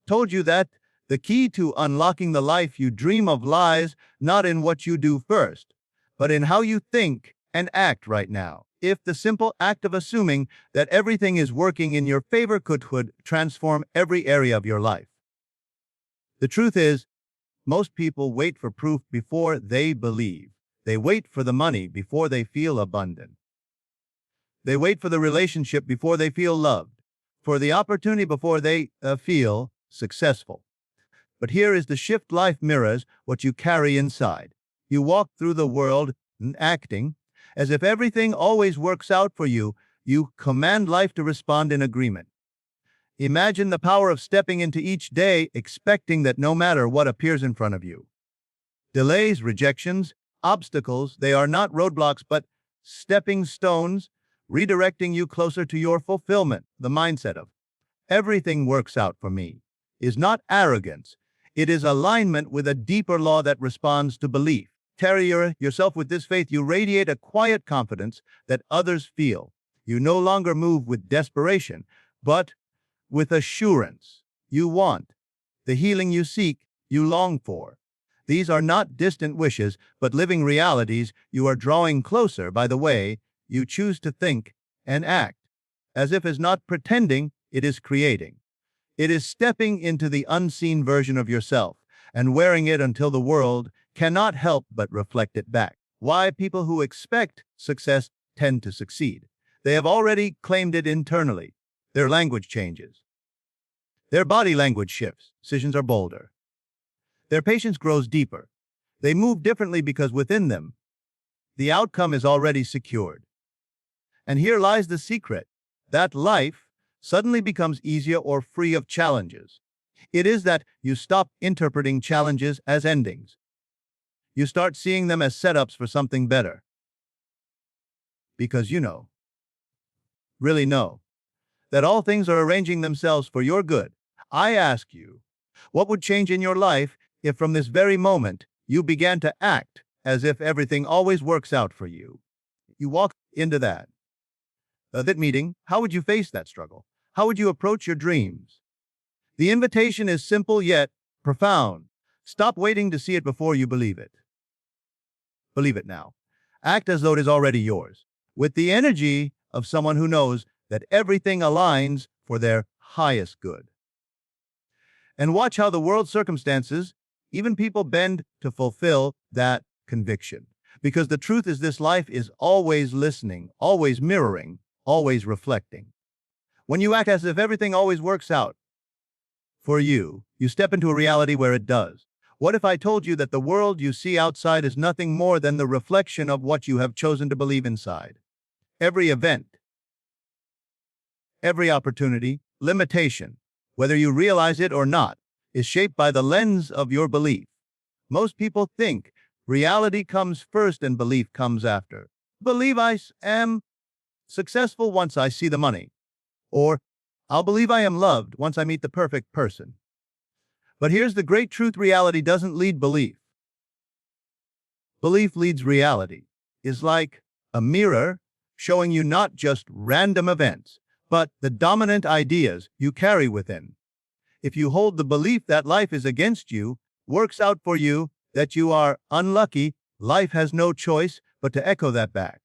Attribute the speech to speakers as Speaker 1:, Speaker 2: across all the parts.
Speaker 1: told you that the key to unlocking the life you dream of lies not in what you do first, but in how you think and act right now. If the simple act of assuming that everything is working in your favor could transform every area of your life. The truth is, most people wait for proof before they believe. They wait for the money before they feel abundant. They wait for the relationship before they feel loved, for the opportunity before they feel successful. But here is the shift: life mirrors what you carry inside. You walk through the world acting as if everything always works out for you. You command life to respond in agreement. Imagine the power of stepping into each day expecting that no matter what appears in front of you, delays, rejections, obstacles, they are not roadblocks but stepping stones, redirecting you closer to your fulfillment. The mindset of everything works out for me is not arrogance. It is alignment with a deeper law that responds to belief. Carry yourself with this faith. You radiate a quiet confidence that others feel. You no longer move with desperation, but with assurance. You want the healing you seek, you long for. These are not distant wishes, but living realities you are drawing closer by the way you choose to think and act. As if is not pretending, it is creating. It is stepping into the unseen version of yourself and wearing it until the world cannot help but reflect it back. Why people who expect success tend to succeed. They have already claimed it internally. Their language changes. Their body language shifts. Decisions are bolder. Their patience grows deeper. They move differently because within them, the outcome is already secured. And here lies the secret, that life suddenly becomes easier or free of challenges. It is that you stop interpreting challenges as endings. You start seeing them as setups for something better. Because you really know, that all things are arranging themselves for your good. I ask you, what would change in your life if from this very moment you began to act as if everything always works out for you? You walk into that meeting, how would you face that struggle? How would you approach your dreams? The invitation is simple yet profound. Stop waiting to see it before you believe it. Believe it now. Act as though it is already yours, with the energy of someone who knows that everything aligns for their highest good. And watch how the world's circumstances, even people, bend to fulfill that conviction. Because the truth is, this life is always listening, always mirroring, always reflecting. When you act as if everything always works out for you, you step into a reality where it does. What if I told you that the world you see outside is nothing more than the reflection of what you have chosen to believe inside? Every event, every opportunity, limitation, whether you realize it or not, is shaped by the lens of your belief. Most people think reality comes first and belief comes after. Believe I am successful once I see the money. Or, I'll believe I am loved once I meet the perfect person. But here's the great truth: reality doesn't lead belief. Belief leads reality. Is like a mirror showing you not just random events, but the dominant ideas you carry within. If you hold the belief that life is against you, works out for you, that you are unlucky, life has no choice but to echo that back.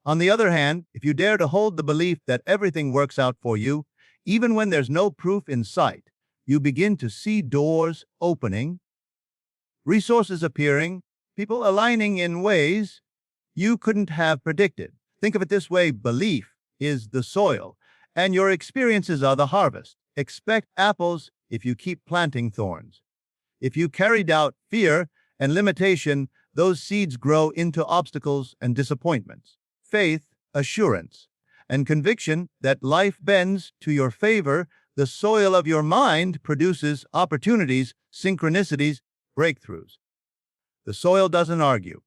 Speaker 1: On the other hand, if you dare to hold the belief that everything works out for you, even when there's no proof in sight, you begin to see doors opening, resources appearing, people aligning in ways you couldn't have predicted. Think of it this way: belief is the soil, and your experiences are the harvest. Expect apples if you keep planting thorns. If you carry doubt, fear, and limitation, those seeds grow into obstacles and disappointments. Faith, assurance, and conviction that life bends to your favor, the soil of your mind produces opportunities, synchronicities, breakthroughs. The soil doesn't argue.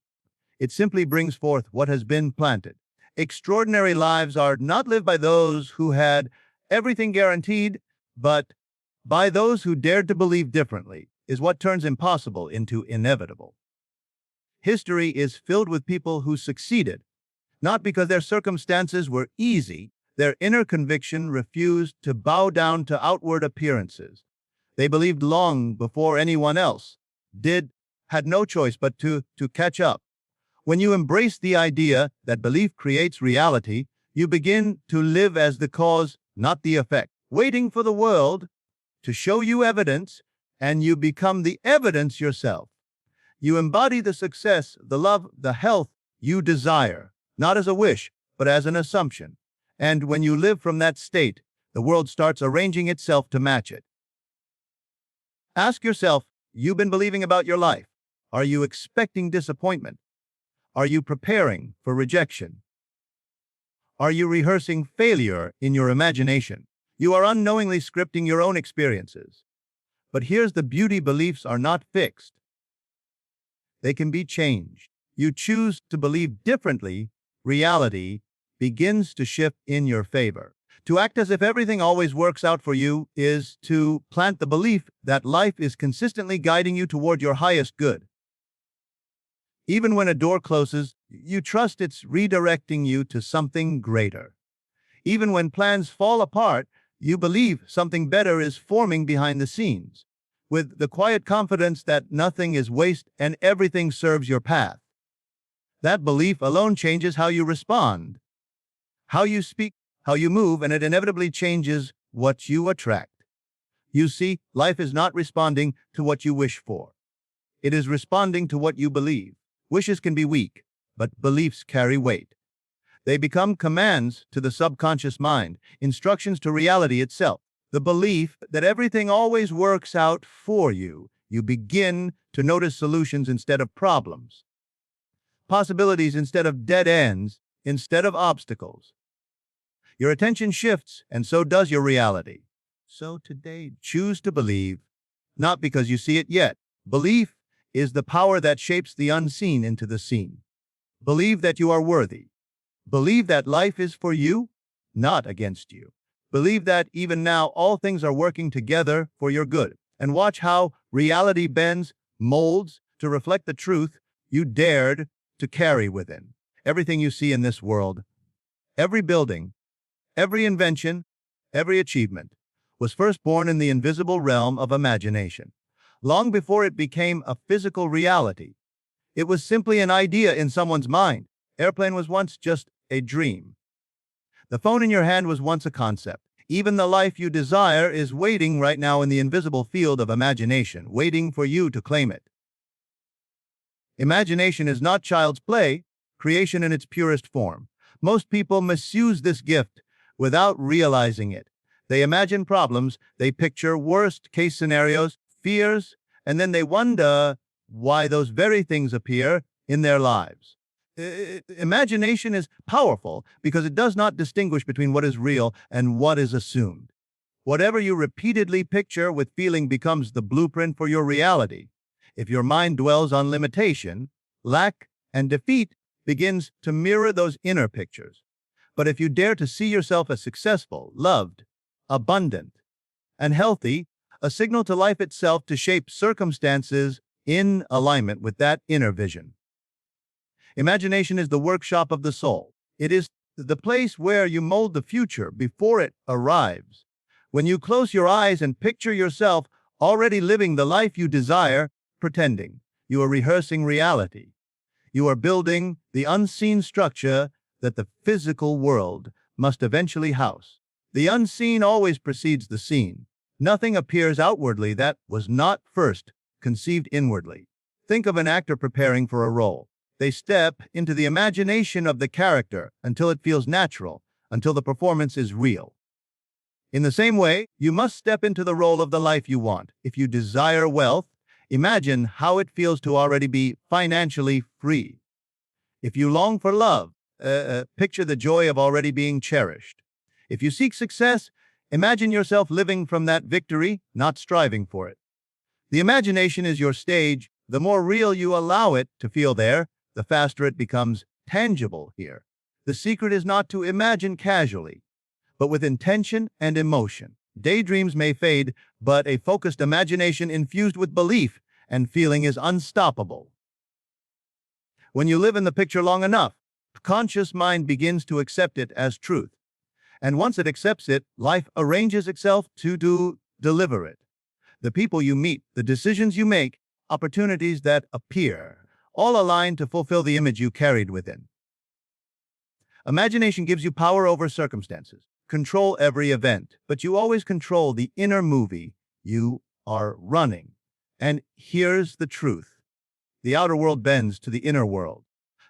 Speaker 1: It simply brings forth what has been planted. Extraordinary lives are not lived by those who had everything guaranteed, but by those who dared to believe differently, is what turns impossible into inevitable. History is filled with people who succeeded, not because their circumstances were easy. Their inner conviction refused to bow down to outward appearances. They believed long before anyone else did, had no choice but to catch up. When you embrace the idea that belief creates reality, you begin to live as the cause, not the effect, waiting for the world to show you evidence, and you become the evidence yourself. You embody the success, the love, the health you desire, not as a wish, but as an assumption. And when you live from that state, the world starts arranging itself to match it. Ask yourself, you've been believing about your life. Are you expecting disappointment? Are you preparing for rejection? Are you rehearsing failure in your imagination? You are unknowingly scripting your own experiences. But here's the beauty: beliefs are not fixed. They can be changed. You choose to believe differently, reality begins to shift in your favor. To act as if everything always works out for you is to plant the belief that life is consistently guiding you toward your highest good. Even when a door closes, you trust it's redirecting you to something greater. Even when plans fall apart, you believe something better is forming behind the scenes, with the quiet confidence that nothing is waste and everything serves your path. That belief alone changes how you respond, how you speak, how you move, and it inevitably changes what you attract. You see, life is not responding to what you wish for. It is responding to what you believe. Wishes can be weak, but beliefs carry weight. They become commands to the subconscious mind, instructions to reality itself. The belief that everything always works out for you, you begin to notice solutions instead of problems, possibilities instead of dead ends, instead of obstacles. Your attention shifts, and so does your reality. So today, choose to believe, not because you see it yet. Belief is the power that shapes the unseen into the seen. Believe that you are worthy. Believe that life is for you, not against you. Believe that even now all things are working together for your good. And watch how reality bends, molds to reflect the truth you dared to carry within. Everything you see in this world, every building, every invention, every achievement, was first born in the invisible realm of imagination. Long before it became a physical reality, it was simply an idea in someone's mind. Airplane was once just a dream. The phone in your hand was once a concept. Even the life you desire is waiting right now in the invisible field of imagination, waiting for you to claim it. Imagination is not child's play, creation in its purest form. Most people misuse this gift without realizing it. They imagine problems, they picture worst-case scenarios, fears, and then they wonder why those very things appear in their lives. Imagination is powerful because it does not distinguish between what is real and what is assumed. Whatever you repeatedly picture with feeling becomes the blueprint for your reality. If your mind dwells on limitation, lack, and defeat begins to mirror those inner pictures. But if you dare to see yourself as successful, loved, abundant, and healthy, a signal to life itself to shape circumstances in alignment with that inner vision. Imagination is the workshop of the soul. It is the place where you mold the future before it arrives. When you close your eyes and picture yourself already living the life you desire, pretending, you are rehearsing reality. You are building the unseen structure that the physical world must eventually house. The unseen always precedes the seen. Nothing appears outwardly that was not first conceived inwardly. Think of an actor preparing for a role. They step into the imagination of the character until it feels natural, until the performance is real. In the same way, you must step into the role of the life you want. If you desire wealth, imagine how it feels to already be financially free. If you long for love, picture the joy of already being cherished. If you seek success, imagine yourself living from that victory, not striving for it. The imagination is your stage. The more real you allow it to feel there, the faster it becomes tangible here. The secret is not to imagine casually, but with intention and emotion. Daydreams may fade, but a focused imagination infused with belief and feeling is unstoppable. When you live in the picture long enough, the conscious mind begins to accept it as truth. And once it accepts it, life arranges itself to deliver it. The people you meet, the decisions you make, opportunities that appear, all align to fulfill the image you carried within. Imagination gives you power over circumstances. Control every event, but you always control the inner movie you are running. And here's the truth. The outer world bends to the inner world,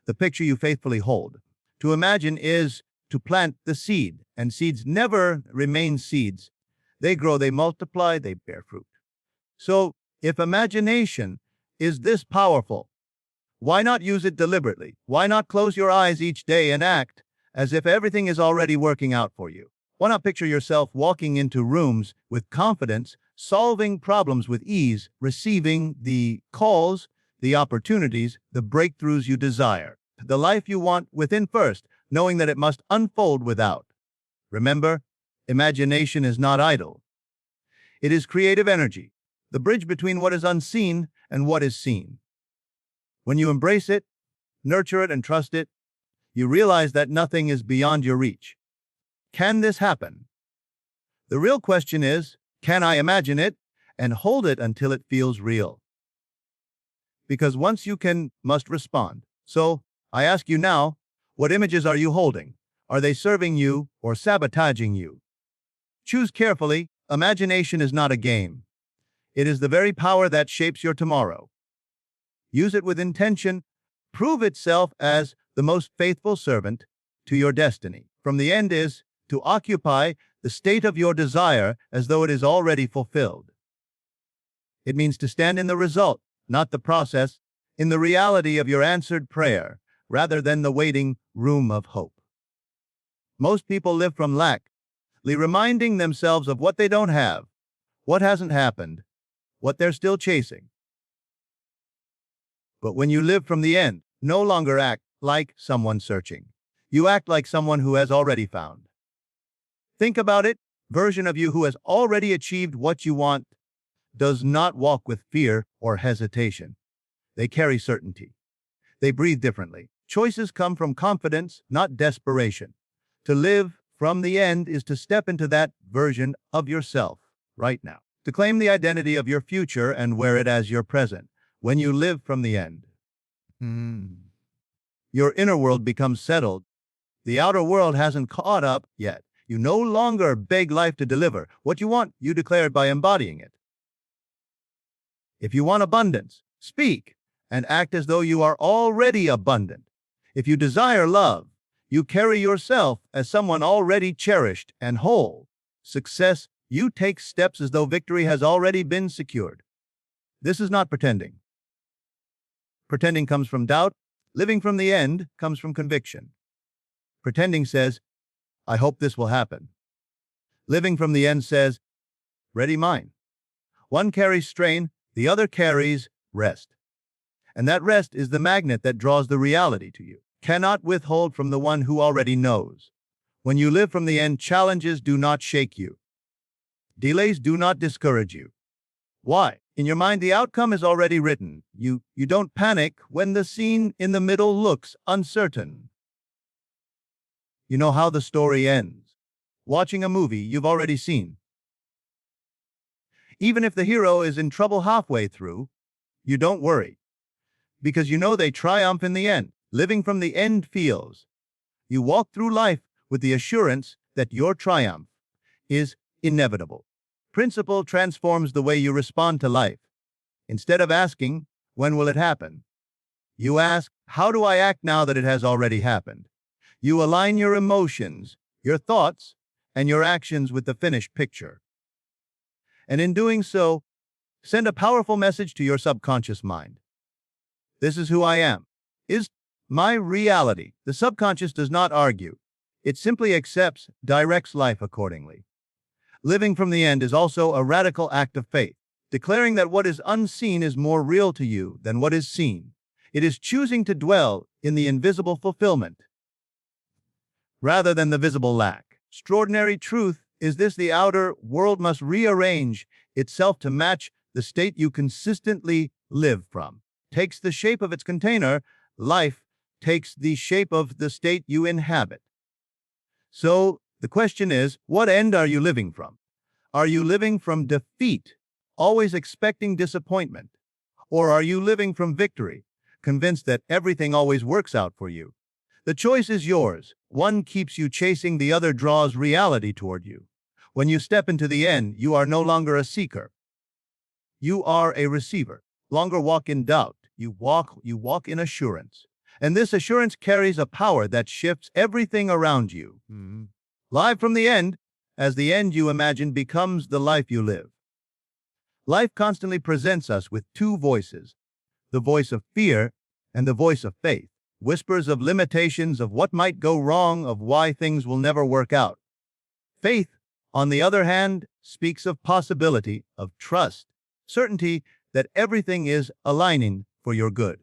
Speaker 1: the picture you faithfully hold. To imagine is to plant the seed, and seeds never remain seeds. They grow, they multiply, they bear fruit. So, if imagination is this powerful, why not use it deliberately? Why not close your eyes each day and act as if everything is already working out for you? Why not picture yourself walking into rooms with confidence, solving problems with ease, receiving the calls, the opportunities, the breakthroughs you desire, the life you want within first, knowing that it must unfold without. Remember, imagination is not idle. It is creative energy, the bridge between what is unseen and what is seen. When you embrace it, nurture it, and trust it, you realize that nothing is beyond your reach. Can this happen? The real question is, can I imagine it and hold it until it feels real? Because once you can, must respond. So, I ask you now, what images are you holding? Are they serving you or sabotaging you? Choose carefully. Imagination is not a game. It is the very power that shapes your tomorrow. Use it with intention. Prove itself as the most faithful servant to your destiny. From the end is to occupy the state of your desire as though it is already fulfilled. It means to stand in the result, not the process, in the reality of your answered prayer, rather than the waiting room of hope. Most people live from lack, reminding themselves of what they don't have, what hasn't happened, what they're still chasing. But when you live from the end, no longer act like someone searching. You act like someone who has already found. Think about it. Version of you who has already achieved what you want does not walk with fear or hesitation. They carry certainty. They breathe differently. Choices come from confidence, not desperation. To live from the end is to step into that version of yourself right now. To claim the identity of your future and wear it as your present. When you live from the end, your inner world becomes settled. The outer world hasn't caught up yet. You no longer beg life to deliver. What you want, you declare it by embodying it. If you want abundance, speak and act as though you are already abundant. If you desire love, you carry yourself as someone already cherished and whole. Success, you take steps as though victory has already been secured. This is not pretending. Pretending comes from doubt. Living from the end comes from conviction. Pretending says, I hope this will happen. Living from the end says, ready mind. One carries strain, the other carries rest. And that rest is the magnet that draws the reality to you. Cannot withhold from the one who already knows. When you live from the end, challenges do not shake you. Delays do not discourage you. Why? In your mind, the outcome is already written. You don't panic when the scene in the middle looks uncertain. You know how the story ends. Watching a movie you've already seen. Even if the hero is in trouble halfway through, you don't worry. Because you know they triumph in the end. Living from the end feels. You walk through life with the assurance that your triumph is inevitable. Principle transforms the way you respond to life. Instead of asking, when will it happen? You ask, how do I act now that it has already happened? You align your emotions, your thoughts, and your actions with the finished picture. And in doing so, send a powerful message to your subconscious mind. This is who I am. Is my reality. The subconscious does not argue. It simply accepts, directs life accordingly. Living from the end is also a radical act of faith, declaring that what is unseen is more real to you than what is seen. It is choosing to dwell in the invisible fulfillment rather than the visible lack. Extraordinary truth is this: the outer world must rearrange itself to match the state you consistently live from. Takes the shape of its container, life takes the shape of the state you inhabit. So, the question is, what end are you living from? Are you living from defeat, always expecting disappointment? Or are you living from victory, convinced that everything always works out for you? The choice is yours. One keeps you chasing, the other draws reality toward you. When you step into the end, you are no longer a seeker. You are a receiver. Longer walk in doubt. You walk in assurance. And this assurance carries a power that shifts everything around you. Live from the end, as the end you imagine becomes the life you live. Life constantly presents us with two voices, the voice of fear and the voice of faith. Whispers of limitations, of what might go wrong, of why things will never work out. Faith, on the other hand, speaks of possibility, of trust, certainty that everything is aligning for your good.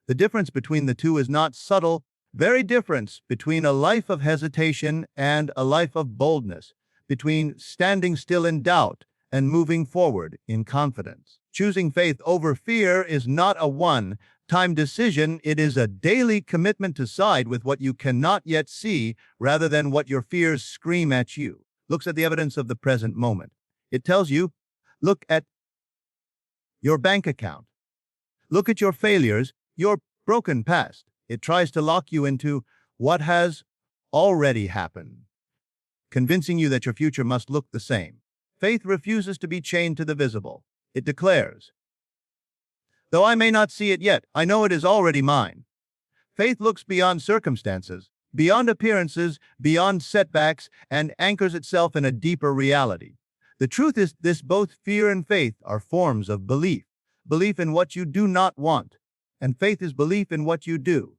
Speaker 1: The difference between the two is not subtle, very difference between a life of hesitation and a life of boldness, between standing still in doubt and moving forward in confidence. Choosing faith over fear is not a one-time decision, it is a daily commitment to side with what you cannot yet see rather than what your fears scream at you. Looks at the evidence of the present moment. It tells you, look at your bank account. Look at your failures, your broken past. It tries to lock you into what has already happened, convincing you that your future must look the same. Faith refuses to be chained to the visible. It declares, though I may not see it yet, I know it is already mine. Faith looks beyond circumstances, beyond appearances, beyond setbacks, and anchors itself in a deeper reality. The truth is this: both fear and faith are forms of belief. Belief in what you do not want, and faith is belief in what you do.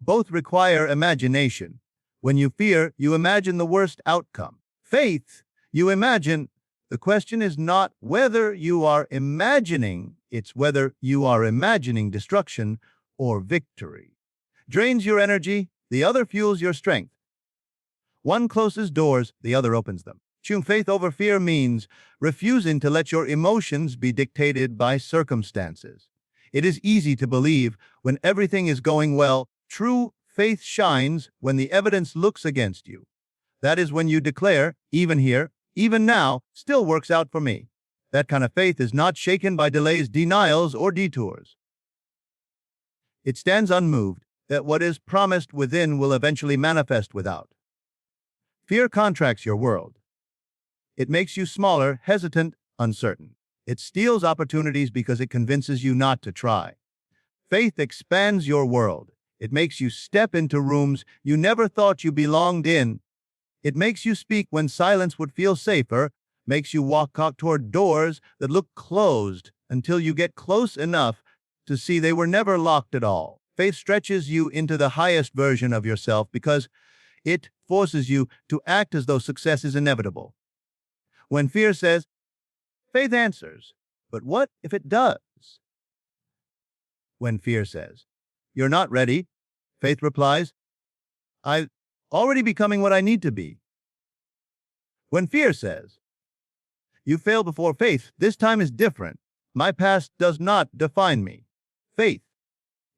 Speaker 1: Both require imagination. When you fear, you imagine the worst outcome. Faith, you imagine. The question is not whether you are imagining, it's whether you are imagining destruction or victory. Drains your energy, the other fuels your strength. One closes doors, the other opens them. Choosing faith over fear means refusing to let your emotions be dictated by circumstances. It is easy to believe when everything is going well. True faith shines when the evidence looks against you. That is when you declare, even here, even now, still works out for me. That kind of faith is not shaken by delays, denials, or detours. It stands unmoved that what is promised within will eventually manifest without. Fear contracts your world. It makes you smaller, hesitant, uncertain. It steals opportunities because it convinces you not to try. Faith expands your world. It makes you step into rooms you never thought you belonged in. It makes you speak when silence would feel safer, makes you walk out toward doors that look closed until you get close enough to see they were never locked at all. Faith stretches you into the highest version of yourself because it forces you to act as though success is inevitable. When fear says, faith answers, but what if it does? When fear says, you're not ready, faith replies, I'm already becoming what I need to be. When fear says, you failed before, faith, this time is different. My past does not define me. Faith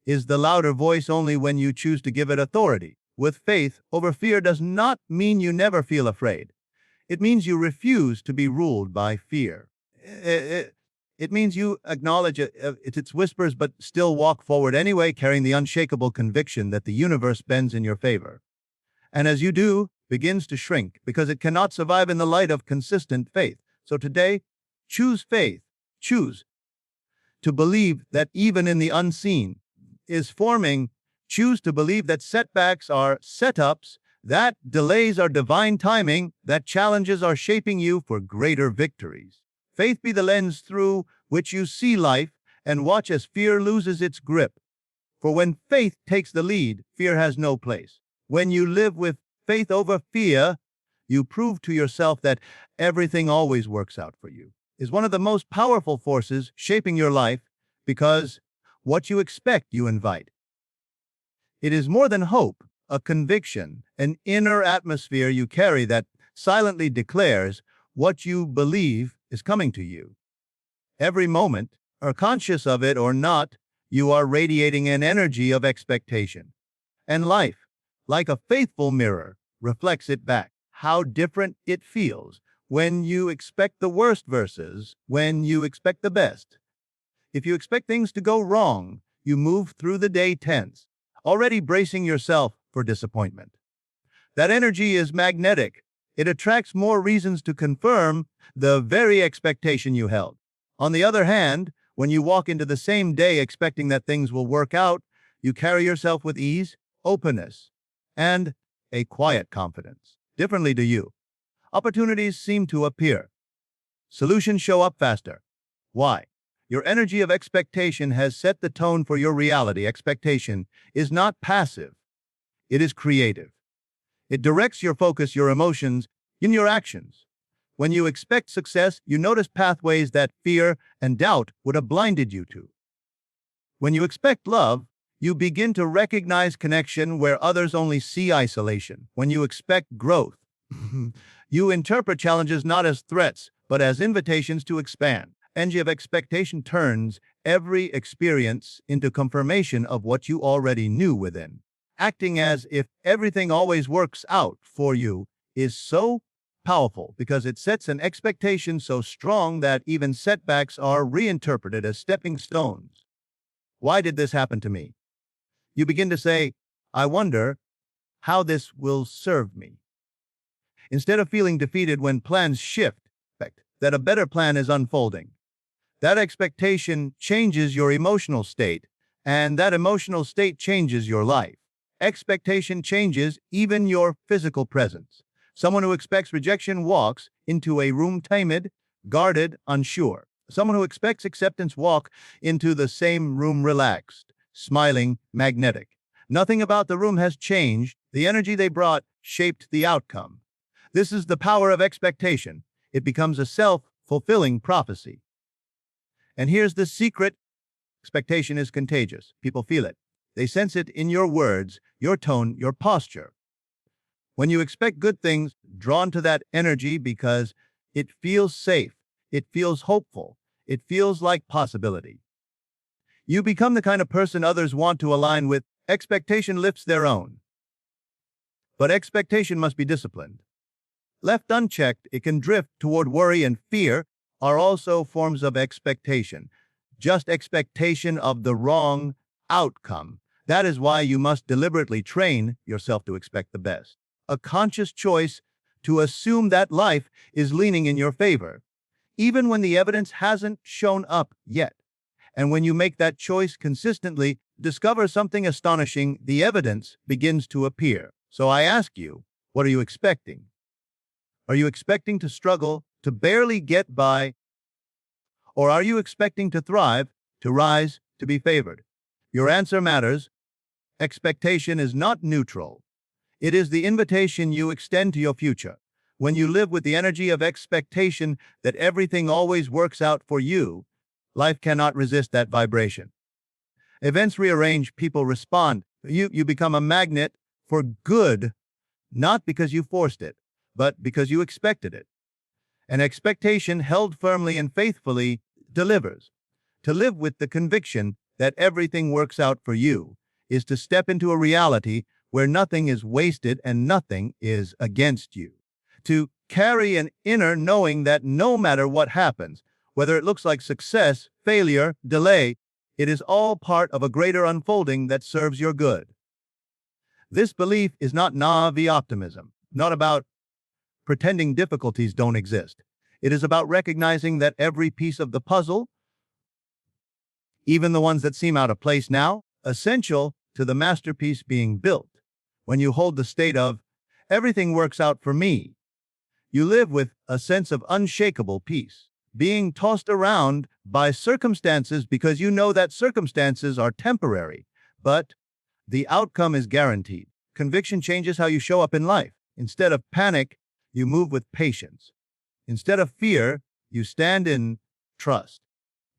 Speaker 1: is the louder voice only when you choose to give it authority. With faith over fear does not mean you never feel afraid. It means you refuse to be ruled by fear. It means you acknowledge its whispers but still walk forward anyway, carrying the unshakable conviction that the universe bends in your favor. And as you do, begins to shrink because it cannot survive in the light of consistent faith. So today, choose faith. Choose to believe that even in the unseen is forming. Choose to believe that setbacks are setups, that delays are divine timing, that challenges are shaping you for greater victories. Faith be the lens through which you see life, and watch as fear loses its grip. For when faith takes the lead, fear has no place. When you live with faith over fear, you prove to yourself that everything always works out for you. Is one of the most powerful forces shaping your life, because what you expect you invite. It is more than hope, a conviction, an inner atmosphere you carry that silently declares what you believe is coming to you. Every moment, are conscious of it or not, you are radiating an energy of expectation. And life, like a faithful mirror, reflects it back. How different it feels when you expect the worst versus when you expect the best. If you expect things to go wrong, you move through the day tense, already bracing yourself for disappointment. That energy is magnetic. It attracts more reasons to confirm the very expectation you held. On the other hand, when you walk into the same day expecting that things will work out, you carry yourself with ease, openness, and a quiet confidence. Differently to you, opportunities seem to appear. Solutions show up faster. Why? Your energy of expectation has set the tone for your reality. Expectation is not passive, it is creative. It directs your focus, your emotions, in your actions. When you expect success, you notice pathways that fear and doubt would have blinded you to. When you expect love, you begin to recognize connection where others only see isolation. When you expect growth, you interpret challenges not as threats, but as invitations to expand. Energy of expectation turns every experience into confirmation of what you already knew within. Acting as if everything always works out for you is so powerful because it sets an expectation so strong that even setbacks are reinterpreted as stepping stones. Why did this happen to me? You begin to say, I wonder how this will serve me. Instead of feeling defeated when plans shift, expect that a better plan is unfolding. That expectation changes your emotional state, and that emotional state changes your life. Expectation changes even your physical presence. Someone who expects rejection walks into a room timid, guarded, unsure. Someone who expects acceptance walks into the same room relaxed, smiling, magnetic. Nothing about the room has changed. The energy they brought shaped the outcome. This is the power of expectation. It becomes a self-fulfilling prophecy. And here's the secret. Expectation is contagious. People feel it. They sense it in your words, your tone, your posture. When you expect good things, drawn to that energy because it feels safe, it feels hopeful, it feels like possibility. You become the kind of person others want to align with. Expectation lifts their own. But expectation must be disciplined. Left unchecked, it can drift toward worry, and fear are also forms of expectation. Just expectation of the wrong outcome. That is why you must deliberately train yourself to expect the best. A conscious choice to assume that life is leaning in your favor, even when the evidence hasn't shown up yet. And when you make that choice consistently, discover something astonishing, the evidence begins to appear. So I ask you, what are you expecting? Are you expecting to struggle, to barely get by? Or are you expecting to thrive, to rise, to be favored? Your answer matters. Expectation is not neutral. It is the invitation you extend to your future. When you live with the energy of expectation that everything always works out for you, life cannot resist that vibration. Events rearrange, people respond. You become a magnet for good, not because you forced it, but because you expected it. An expectation held firmly and faithfully delivers. To live with the conviction that everything works out for you is to step into a reality where nothing is wasted and nothing is against you. To carry an inner knowing that no matter what happens, whether it looks like success, failure, delay, it is all part of a greater unfolding that serves your good. This belief is not naive optimism, not about pretending difficulties don't exist. It is about recognizing that every piece of the puzzle, even the ones that seem out of place now, essential to the masterpiece being built. When you hold the state of, everything works out for me, you live with a sense of unshakable peace, being tossed around by circumstances because you know that circumstances are temporary, but the outcome is guaranteed. Conviction changes how you show up in life. Instead of panic, you move with patience. Instead of fear, you stand in trust.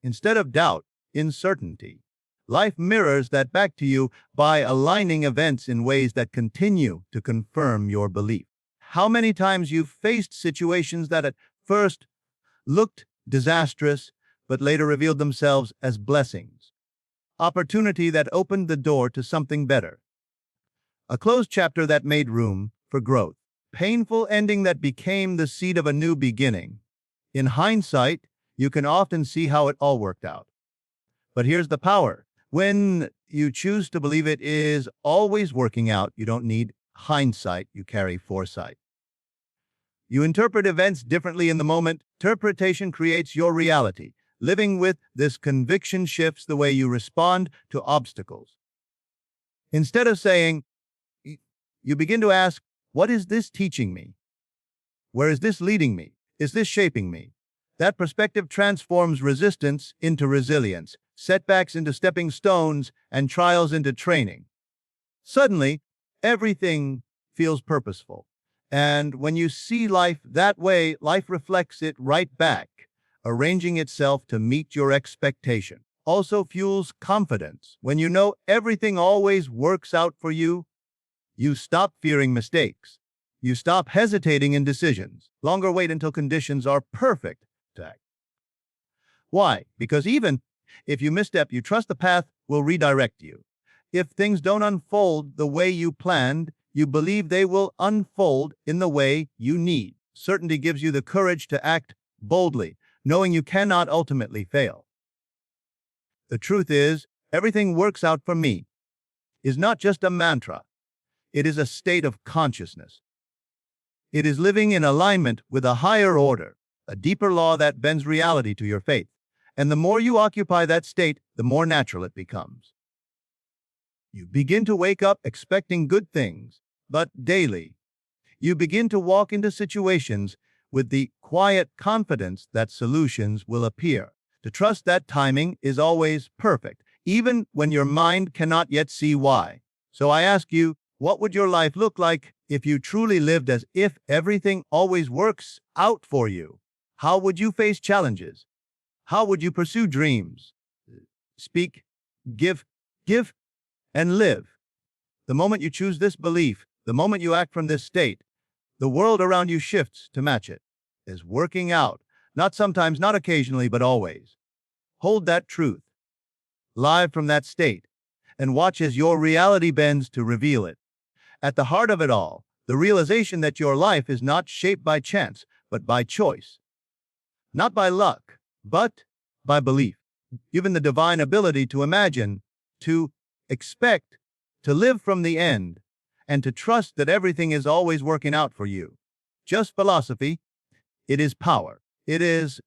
Speaker 1: Instead of doubt, in certainty. Life mirrors that back to you by aligning events in ways that continue to confirm your belief. How many times you've faced situations that at first looked disastrous, but later revealed themselves as blessings. Opportunity that opened the door to something better. A closed chapter that made room for growth. painful ending that became the seed of a new beginning. In hindsight, you can often see how it all worked out. But here's the power. When you choose to believe it is always working out, you don't need hindsight, you carry foresight. You interpret events differently in the moment. Interpretation creates your reality. Living with this conviction shifts the way you respond to obstacles. Instead of saying, you begin to ask, what is this teaching me? Where is this leading me? Is this shaping me? That perspective transforms resistance into resilience, setbacks into stepping stones, and trials into training. Suddenly, everything feels purposeful. And when you see life that way, life reflects it right back, arranging itself to meet your expectation. Also fuels confidence. When you know everything always works out for you, you stop fearing mistakes. You stop hesitating in decisions. Longer wait until conditions are perfect to act. Why? Because even if you misstep, you trust the path will redirect you. If things don't unfold the way you planned, you believe they will unfold in the way you need. Certainty gives you the courage to act boldly, knowing you cannot ultimately fail. The truth is, everything works out for me is not just a mantra. It is a state of consciousness. It is living in alignment with a higher order, a deeper law that bends reality to your faith. And the more you occupy that state, the more natural it becomes. You begin to wake up expecting good things, but daily, you begin to walk into situations with the quiet confidence that solutions will appear. To trust that timing is always perfect, even when your mind cannot yet see why. So I ask you, what would your life look like if you truly lived as if everything always works out for you? How would you face challenges? How would you pursue dreams? Speak, give, and live. The moment you choose this belief, the moment you act from this state, the world around you shifts to match it. Is working out, not sometimes, not occasionally, but always. Hold that truth, live from that state, and watch as your reality bends to reveal it. At the heart of it all, the realization that your life is not shaped by chance, but by choice. Not by luck, but by belief. Given the divine ability to imagine, to expect, to live from the end, and to trust that everything is always working out for you. Just philosophy. It is power. It is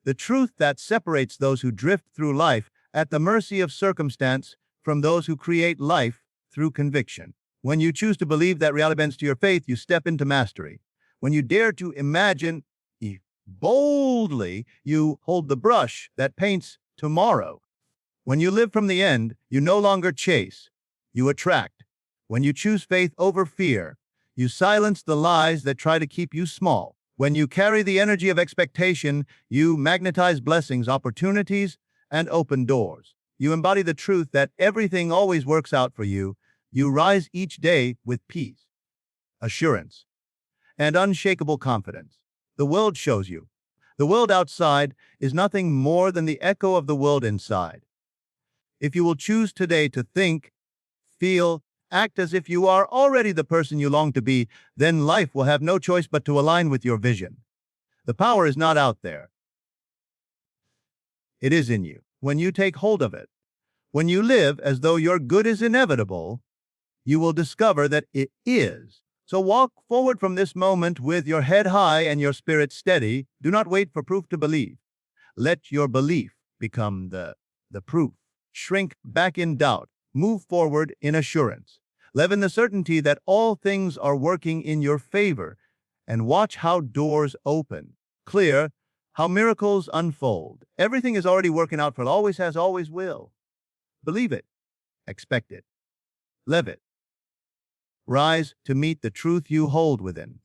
Speaker 1: the truth that separates those who drift through life at the mercy of circumstance from those who create life through conviction. When you choose to believe that reality bends to your faith, you step into mastery. When you dare to imagine boldly, you hold the brush that paints tomorrow. When you live from the end, you no longer chase, you attract. When you choose faith over fear, you silence the lies that try to keep you small. When you carry the energy of expectation, you magnetize blessings, opportunities, and open doors. You embody the truth that everything always works out for you. You rise each day with peace, assurance, and unshakable confidence. The world shows you. The world outside is nothing more than the echo of the world inside. If you will choose today to think, feel, act as if you are already the person you long to be, then life will have no choice but to align with your vision. The power is not out there. It is in you. When you take hold of it, when you live as though your good is inevitable, you will discover that it is. So walk forward from this moment with your head high and your spirit steady. Do not wait for proof to believe. Let your belief become the proof. Shrink back in doubt. Move forward in assurance. Live in the certainty that all things are working in your favor, and watch how doors open. Clear, how miracles unfold. Everything is already working out for it, always has, always will. Believe it. Expect it. Live it. Rise to meet the truth you hold within.